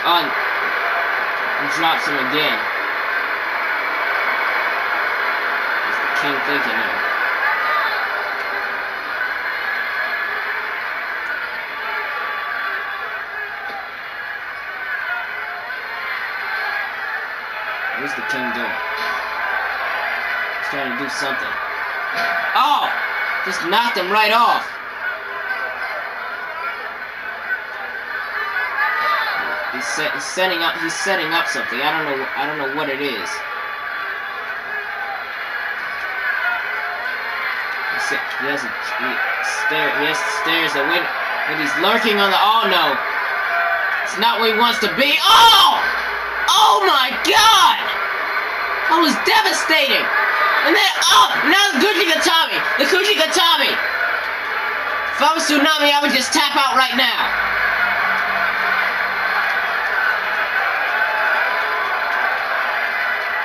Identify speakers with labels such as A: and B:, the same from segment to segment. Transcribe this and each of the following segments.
A: on and drops him again. What's the king thinking here? What's the king doing? He's trying to do something. Oh! Just knocked him right off. He's setting up something. I don't know what it is. He has stairs that when he's lurking on the. Oh no! It's not where he wants to be. Oh! Oh my God! That was devastating! And then, oh! Now the Kujigatami! The Kujigatami! If I was Tsunami, I would just tap out right now.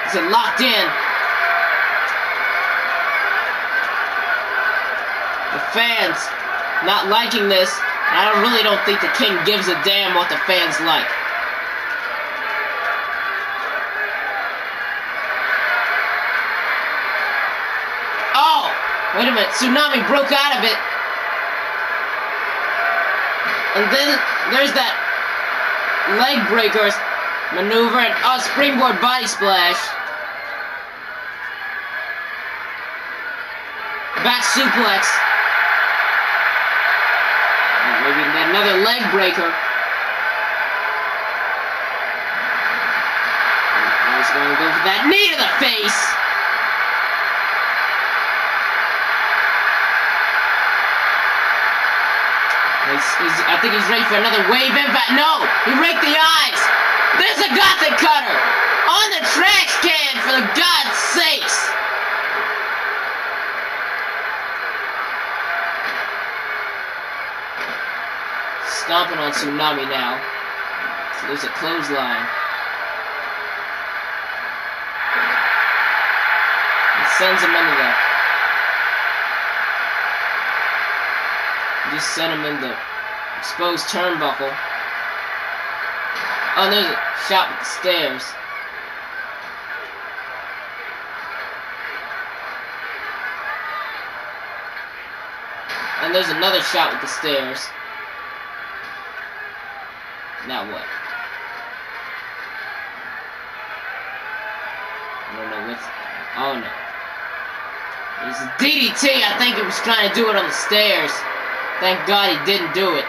A: Is it locked in? The fans not liking this, and I really don't think the king gives a damn what the fans like. Wait a minute, Tsunami broke out of it. And then there's that leg breakers maneuver and springboard body splash. Back suplex. Maybe another leg breaker. Now he's going to go for that knee to the face. I think he's ready for another wave impact. No! He raked the eyes! There's a Gothic cutter! On the trash can, for the God's sakes! Stomping on Tsunami now. So there's a clothesline. He sends him into the... Just sent him in the exposed turnbuckle. Oh, there's a shot with the stairs. And there's another shot with the stairs. Now what? I don't know what's... Oh no. There's a DDT. I think he was trying to do it on the stairs. Thank God he didn't do it.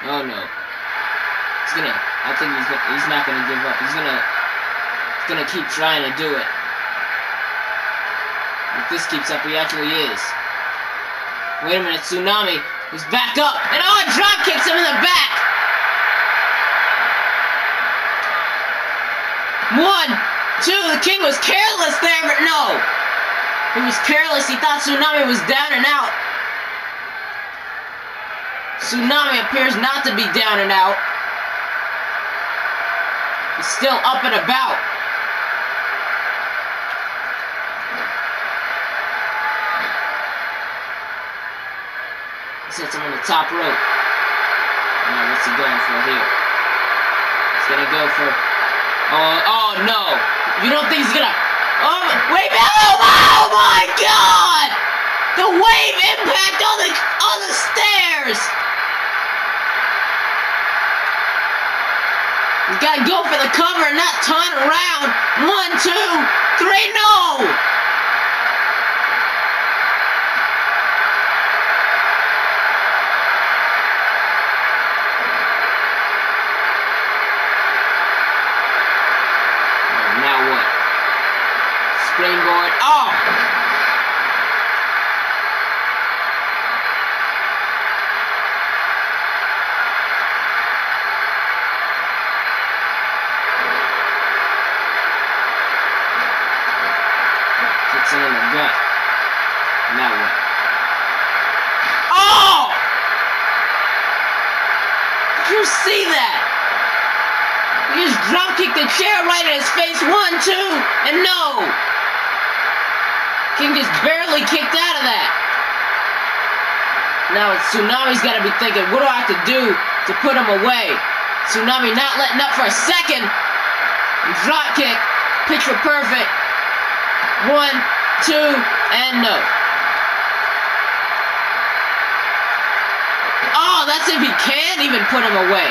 A: Oh no. I think he's not gonna give up. He's gonna keep trying to do it. If this keeps up, he actually is. Wait a minute, Tsunami is back up, and it drop kicks him in the back. 1, 2, the king was careless there, but no. He was careless. He thought Tsunami was down and out. Tsunami appears not to be down and out. He's still up and about. He sets him on the top rope. Now what's he going for here? He's gonna go for... Oh no! You don't think he's gonna... Wait, oh my God! The wave impact on the stairs! He's gotta go for the cover and not turn around. 1, 2, 3, no! Now what? Springboard. Oh! Kicks him in the gut. Now what? Oh! Did you see that? He just drop kicked the chair right in his face. 1, 2, and no! King just barely kicked out of that. Now Tsunami's got to be thinking, what do I have to do to put him away? Tsunami not letting up for a second. Drop kick. Picture perfect. 1, 2, and no. Oh, that's if he can even put him away.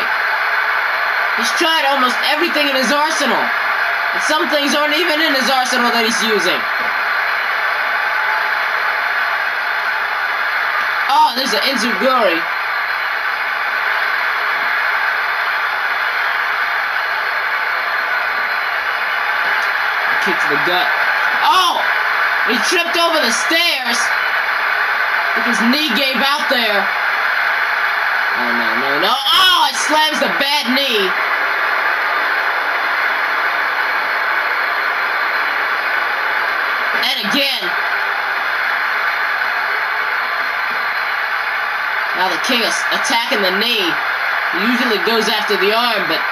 A: He's tried almost everything in his arsenal. And some things aren't even in his arsenal that he's using. Oh, there's an Enziguri. Kick to the gut. Oh! He tripped over the stairs. I think his knee gave out there. Oh, no. Oh, it slams the bad knee. And again. Now the King is attacking the knee. He usually goes after the arm, but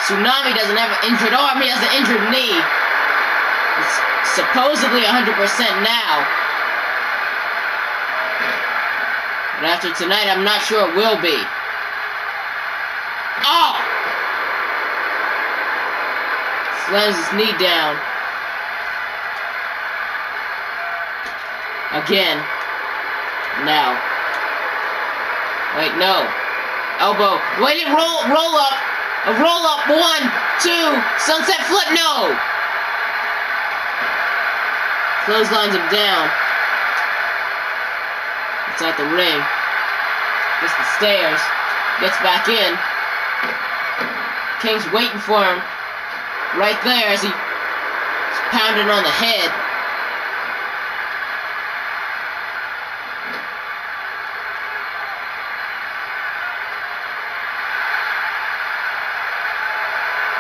A: Tsunami doesn't have an injured arm. He has an injured knee. It's supposedly 100% now. But after tonight, I'm not sure it will be. Oh! Slams his knee down. Again. Now. Wait, no. Elbow. Wait, roll up. A roll up. 1, 2. Sunset flip. No. Clotheslines him down. It's out the ring. Gets the stairs. Gets back in. King's waiting for him. Right there as he's pounding on the head.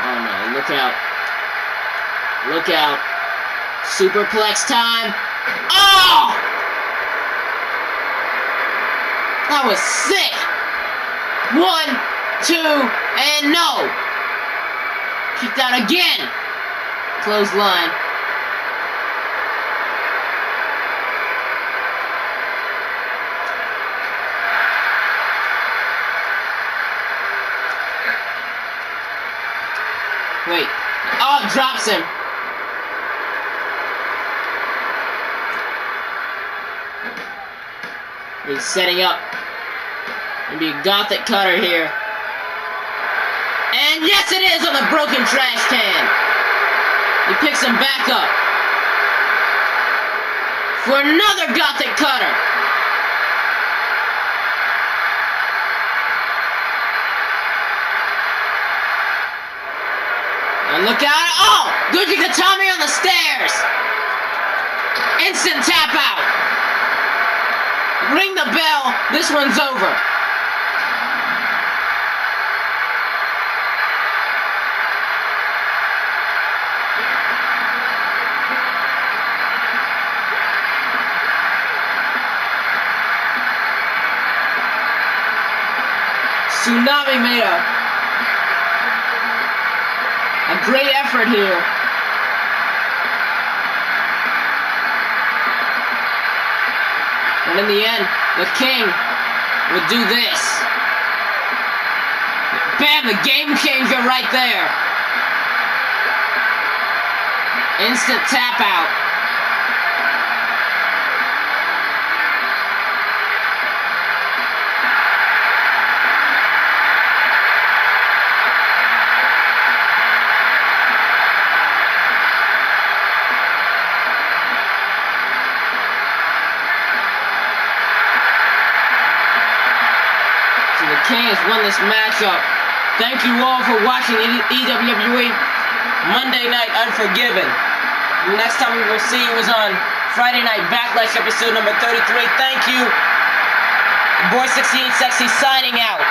A: Oh no, look out. Look out. Superplex time. Oh! That was sick. 1, 2, and no. Kicked out again. Clothesline. Wait. Oh, drops him. He's setting up. Maybe a Gothic cutter here. And yes, it is on the broken trash can. He picks him back up. For another Gothic cutter. And look out. Oh! Guji Katami on the stairs. Instant tap out. Ring the bell. This one's over. Tsunami made a great effort here. And in the end, the King would do this. Bam, the game changer right there. Instant tap out. The King has won this matchup. Thank you all for watching EWWE Monday Night Unforgiven. The next time we will see you is on Friday Night Backlash episode number 33. Thank you. Boy 68 Sexy signing out.